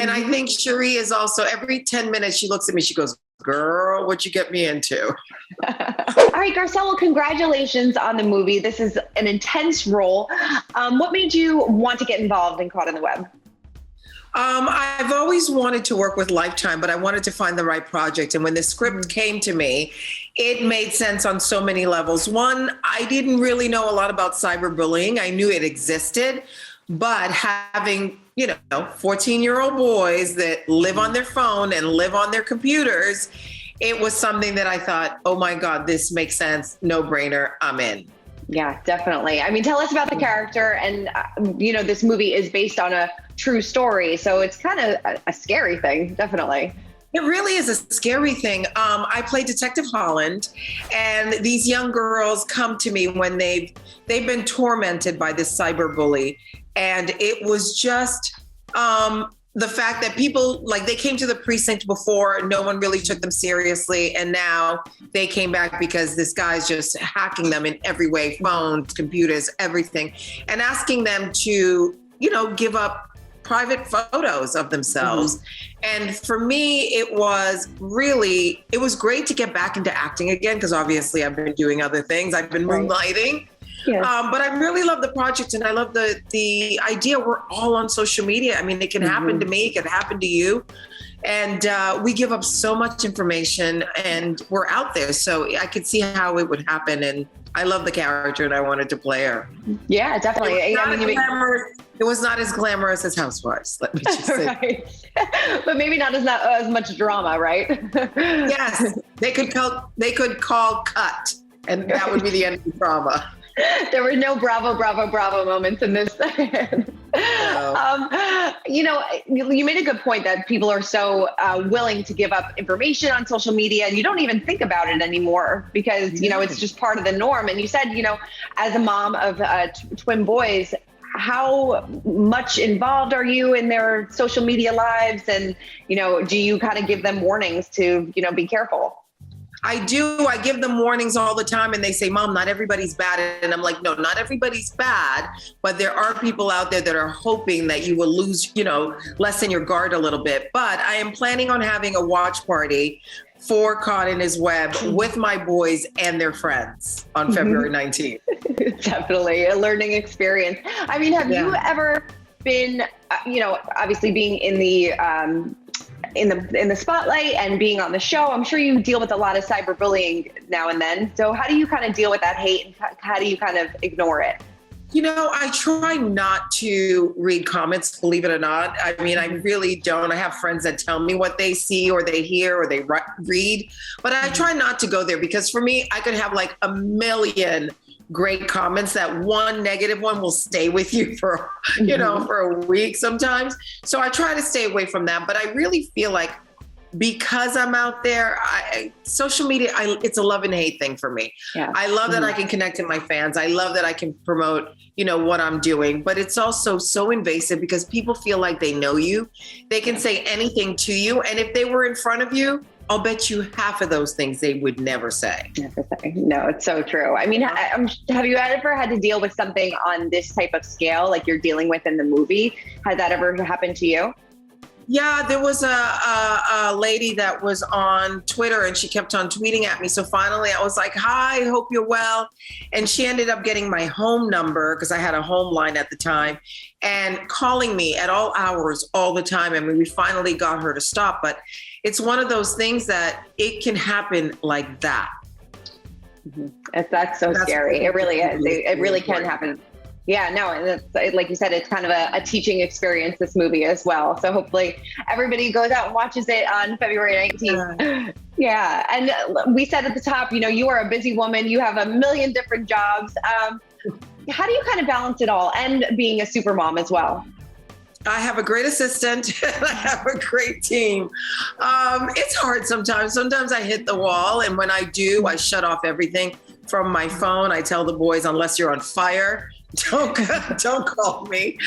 And I think Cherie is also, every 10 minutes she looks at me, she goes, girl, what you get me into? All right, Garcelle, well, congratulations on the movie. This is an intense role. What made you want to get involved in Caught in the Web? I've always wanted to work with Lifetime, but I wanted to find the right project. And when the script came to me, it made sense on so many levels. One, I didn't really know a lot about cyberbullying. I knew it existed, but having, 14-year-old boys that live on their phone and live on their computers, it was something that I thought, oh my God, this makes sense. No brainer. I'm in. Yeah, definitely. I mean, tell us about the character. And, this movie is based on a true story. So it's kind of a scary thing. Definitely. It really is a scary thing. I play Detective Holland, and these young girls come to me when they've been tormented by this cyber bully. And it was just the fact that people, they came to the precinct before, no one really took them seriously. And now they came back because this guy's just hacking them in every way, phones, computers, everything, and asking them to, give up private photos of themselves. And for me, it was great to get back into acting again, because obviously I've been doing other things. I've been moonlighting. Yes. But I really love the project, and I love the idea we're all on social media. I mean, it can happen to me, it can happen to you. And we give up so much information, and we're out there. So I could see how it would happen. And I love the character, and I wanted to play her. Yeah, definitely. It was not as glamorous as Housewives, let me just say. Right. But maybe not as much drama, right? Yes, they could call cut, and that would be the end of the drama. There were no bravo, bravo, bravo moments in this. No. You made a good point that people are so willing to give up information on social media, and you don't even think about it anymore because, it's just part of the norm. And you said, as a mom of twin boys, how much involved are you in their social media lives? And, do you kind of give them warnings to, be careful? I do. I give them warnings all the time, and they say, Mom, not everybody's bad. And I'm like, no, not everybody's bad, but there are people out there that are hoping that you will lessen your guard a little bit. But I am planning on having a watch party for Caught in His Web with my boys and their friends on February 19th. Definitely a learning experience. I mean, have you ever been, obviously being in the spotlight and being on the show, I'm sure you deal with a lot of cyberbullying now and then. So how do you kind of deal with that hate, and how do you kind of ignore it? I try not to read comments, believe it or not. I mean, I really don't. I have friends that tell me what they see or they hear or they read, but I try not to go there, because for me, I could have like a million great comments. That one negative one will stay with you for, for a week sometimes. So I try to stay away from that. But I really feel like, because I'm out there, social media, it's a love and hate thing for me. Yeah. I love that I can connect to my fans. I love that I can promote, what I'm doing, but it's also so invasive because people feel like they know you. They can say anything to you. And if they were in front of you, I'll bet you half of those things they would never say. Never say. No, it's so true. I mean, have you ever had to deal with something on this type of scale, like you're dealing with in the movie? Has that ever happened to you? Yeah, there was a lady that was on Twitter, and she kept on tweeting at me. So finally I was like, hi, hope you're well. And she ended up getting my home number, because I had a home line at the time, and calling me at all hours all the time. I mean, we finally got her to stop, but it's one of those things that it can happen like that. That's scary. It really is. It really can happen. Yeah, no, and it's, like you said, it's kind of a teaching experience, this movie as well. So hopefully everybody goes out and watches it on February 19th. Yeah, and we said at the top, you are a busy woman. You have a million different jobs. How do you kind of balance it all, and being a super mom as well? I have a great assistant and I have a great team. It's hard sometimes. Sometimes I hit the wall, and when I do, I shut off everything from my phone. I tell the boys, unless you're on fire, don't call me.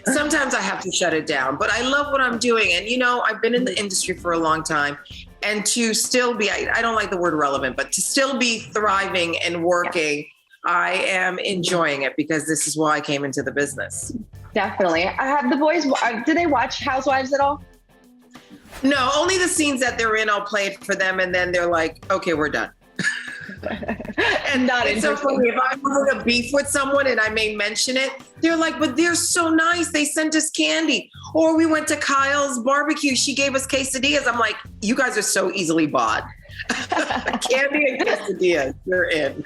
Sometimes I have to shut it down, but I love what I'm doing. And, I've been in the industry for a long time, and to still be, I don't like the word relevant, but to still be thriving and working, I am enjoying it, because this is why I came into the business. Definitely. Have the boys, do they watch Housewives at all? No, only the scenes that they're in, I'll play it for them. And then they're like, okay, we're done. And Not it's so funny. If I'm having a beef with someone and I may mention it, they're like, but they're so nice. They sent us candy. Or we went to Kyle's barbecue. She gave us quesadillas. I'm like, you guys are so easily bought. Candy and quesadillas, you're in.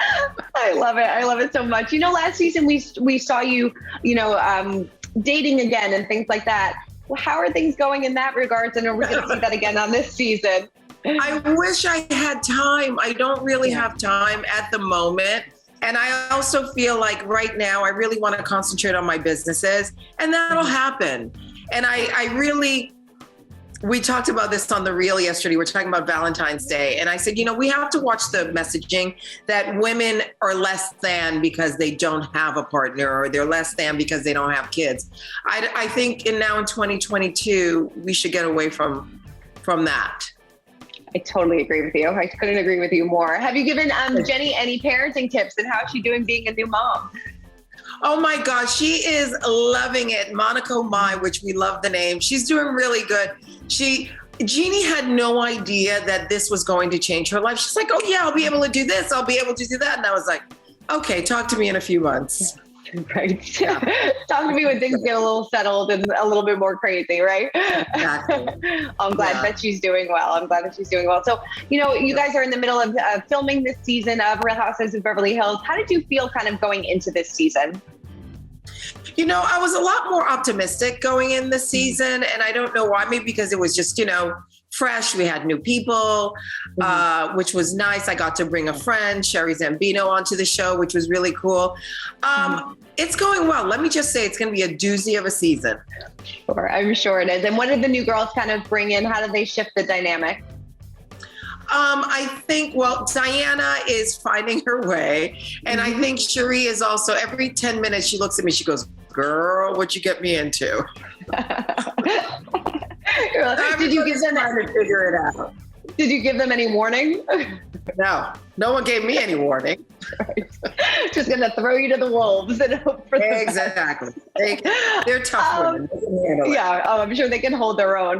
I love it. I love it so much. You know, last season we saw you, dating again and things like that. Well, how are things going in that regards? And are we going to see that again on this season? I wish I had time. I don't really have time at the moment. And I also feel like right now I really want to concentrate on my businesses, and that'll happen. And we talked about this on The Reel yesterday. We're talking about Valentine's Day. And I said, we have to watch the messaging that women are less than because they don't have a partner, or they're less than because they don't have kids. I think now in 2022, we should get away from that. I totally agree with you. I couldn't agree with you more. Have you given Jenny any parenting tips, and how is she doing being a new mom? Oh my gosh, she is loving it. Monaco Mai, which we love the name. She's doing really good. Jeannie had no idea that this was going to change her life. She's like, oh yeah, I'll be able to do this. I'll be able to do that. And I was like, okay, talk to me in a few months. Right. Yeah. Talk to me when things get a little settled and a little bit more crazy, right? Exactly. I'm glad that she's doing well. So, you guys are in the middle of filming this season of Real Housewives of Beverly Hills. How did you feel kind of going into this season? I was a lot more optimistic going in this season, and I don't know why. Maybe because it was just, fresh. We had new people, which was nice. I got to bring a friend, Sherry Zambino, onto the show, which was really cool. It's going well. Let me just say it's going to be a doozy of a season. Sure, I'm sure it is. And what did the new girls kind of bring in? How did they shift the dynamic? I think, Diana is finding her way. And I think Cherie is also, every 10 minutes she looks at me, she goes, girl, what'd you get me into? Did you give them trying to figure it out? Did you give them any warning? No one gave me any warning. Right. Just gonna throw you to the wolves and hope for the Exactly. They're tough women. They can handle it. Yeah, I'm sure they can hold their own.